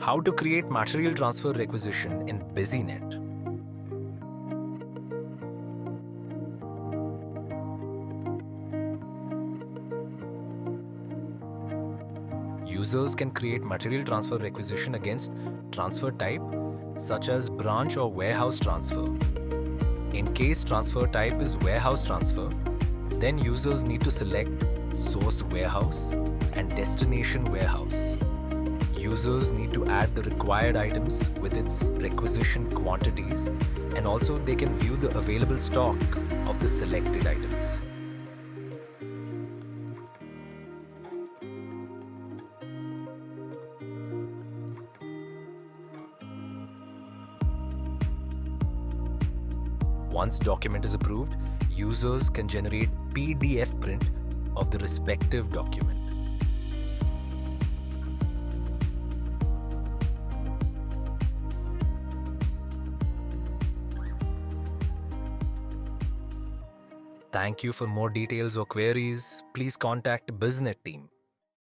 How to create material transfer requisition in Businet. Users can create material transfer requisition against transfer type such as branch or warehouse transfer. In case transfer type is warehouse transfer, then users need to select source warehouse and destination warehouse. Users need to add the required items with its requisition quantities, and also they can view the available stock of the selected items. Once document is approved, users can generate PDF print of the respective document. Thank you. For more details or queries, please contact Businet team.